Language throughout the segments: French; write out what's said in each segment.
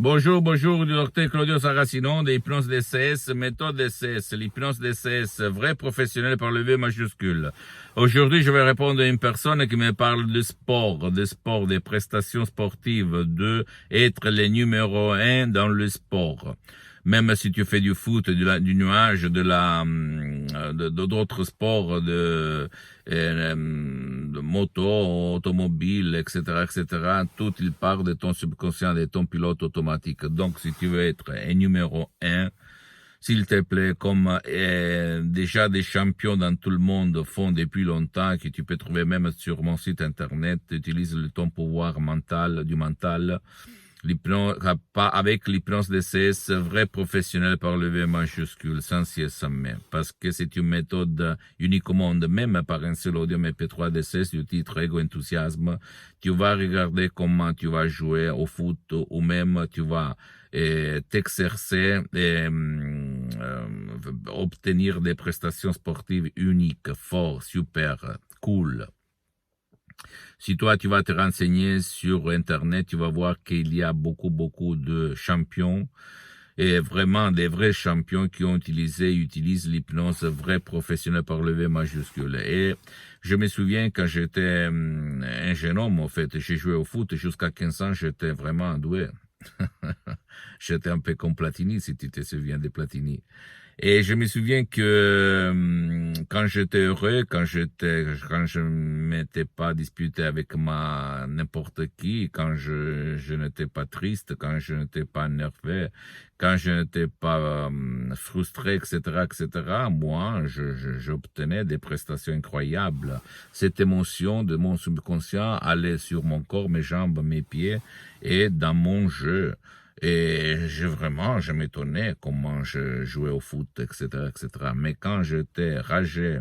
Bonjour, du docteur Claudio Saracino de l'hypnose DCS, méthode DCS, l'hypnose DCS, vrai professionnel par le V majuscule. Aujourd'hui, je vais répondre à une personne qui me parle de sport, des prestations sportives, de être le numéro 1 dans le sport. Même si tu fais du foot, du nuage, d'autres sports, de moto, automobile, etc., tout il part de ton subconscient, de ton pilote automatique. Donc, si tu veux être un numéro 1, s'il te plaît, comme déjà des champions dans tout le monde font depuis longtemps, que tu peux trouver même sur mon site internet, utilise ton pouvoir mental, du mental, avec l'hypnose DCS, vrai professionnel par le V majuscule, sans si et sans mais, parce que c'est une méthode unique au monde, même par un seul audio MP3 DCS du titre Ego Enthousiasme. Tu vas regarder comment tu vas jouer au foot, ou même tu vas t'exercer et obtenir des prestations sportives uniques, fortes, super, cool. Si toi, tu vas te renseigner sur Internet, tu vas voir qu'il y a beaucoup de champions et vraiment des vrais champions qui ont utilisent l'hypnose vrai professionnel par le V majuscule. Et je me souviens quand j'étais un jeune homme, en fait, j'ai joué au foot jusqu'à 15 ans, j'étais vraiment doué. J'étais un peu comme Platini, si tu te souviens de Platini. Et je me souviens que quand j'étais heureux, quand je m'étais pas disputé avec n'importe qui, quand je n'étais pas triste, quand je n'étais pas nerveux, quand je n'étais pas frustré, etc., moi, j'obtenais des prestations incroyables. Cette émotion de mon subconscient allait sur mon corps, mes jambes, mes pieds et dans mon jeu. Et je m'étonnais comment je jouais au foot, etc. Mais quand j'étais ragé,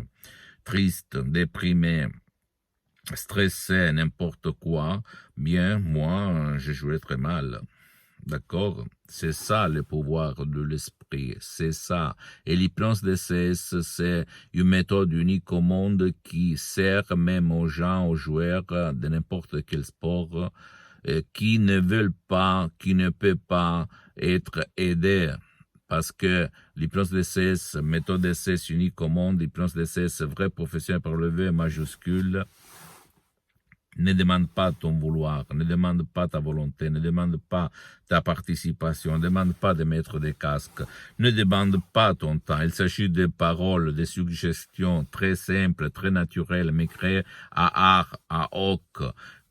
triste, déprimé, stressé, n'importe quoi, bien, moi, je jouais très mal. D'accord? C'est ça le pouvoir de l'esprit, c'est ça. Et l'hypnose DCS, c'est une méthode unique au monde qui sert même aux gens, aux joueurs de n'importe quel sport, qui ne veulent pas, qui ne peuvent pas être aidés. Parce que l'hypnose DCS, méthode DCS unique au monde, l'hypnose DCS vrai professionnel par le V majuscule, ne demande pas ton vouloir, ne demande pas ta volonté, ne demande pas ta participation, ne demande pas de mettre des casques, ne demande pas ton temps. Il s'agit de paroles, de suggestions très simples, très naturelles, mais créées à art, à hoc,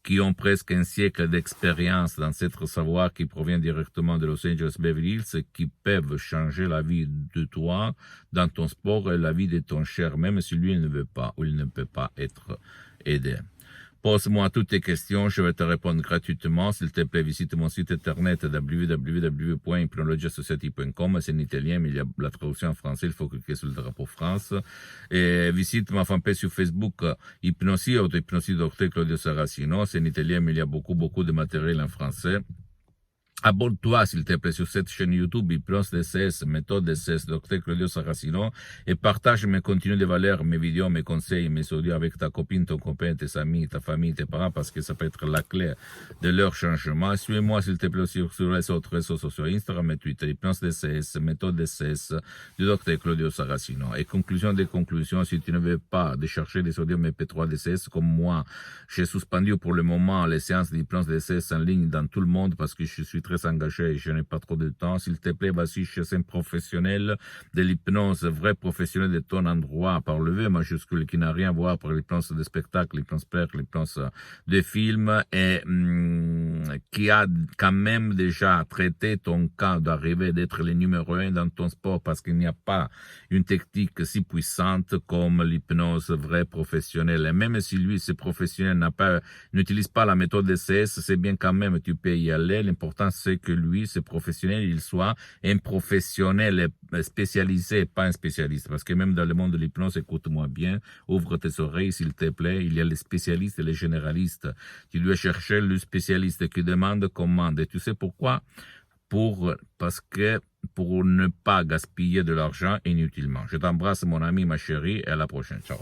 qui ont presque un siècle d'expérience dans ce savoir qui provient directement de Los Angeles Beverly Hills, qui peuvent changer la vie de toi dans ton sport et la vie de ton cher, même si lui il ne veut pas ou il ne peut pas être aidé. Pose-moi toutes tes questions, je vais te répondre gratuitement. S'il te plaît, visite mon site internet www.hypnologiasociety.com. C'est en italien, mais il y a la traduction en français, il faut cliquer sur le drapeau France. Et visite ma fanpage sur Facebook, Hypnosie, Auto-Hypnosie Dr Claudio Saracino. C'est en italien, mais il y a beaucoup de matériel en français. Abonne-toi, s'il te plaît, sur cette chaîne YouTube, Hypnose DCS, méthode DCS, Dr Claudio Saracino, et partage mes contenus de valeur, mes vidéos, mes conseils, mes audios avec ta copine, ton copain, tes amis, ta famille, tes parents, parce que ça peut être la clé de leur changement. Suis-moi, s'il te plaît, aussi sur les autres réseaux sociaux, Instagram et Twitter, Hypnose DCS, méthode DCS, du Dr Claudio Saracino. Et conclusion des conclusions, si tu ne veux pas chercher des audios MP3 DCS comme moi, j'ai suspendu pour le moment les séances d'hypnose DCS en ligne dans tout le monde parce que je suis très engagé et je n'ai pas trop de temps. S'il te plaît, vas-y chez un professionnel de l'hypnose, vrai professionnel de ton endroit, par le V majuscule, qui n'a rien à voir par l'hypnose de spectacle, l'hypnose père, l'hypnose de film, et qui a quand même déjà traité ton cas d'arriver d'être le numéro 1 dans ton sport, parce qu'il n'y a pas une technique si puissante comme l'hypnose vrai professionnel. Et même si lui, ce professionnel n'utilise pas la méthode DCS, c'est bien quand même, tu peux y aller. L'important, c'est que lui, ce professionnel, il soit un professionnel spécialisé, pas un spécialiste. Parce que même dans le monde de l'hypnose, écoute-moi bien, ouvre tes oreilles, s'il te plaît, il y a les spécialistes et les généralistes. Tu dois chercher le spécialiste qui demande, commande. Et tu sais pourquoi? Pour ne pas gaspiller de l'argent inutilement. Je t'embrasse, mon ami, ma chérie, et à la prochaine. Ciao.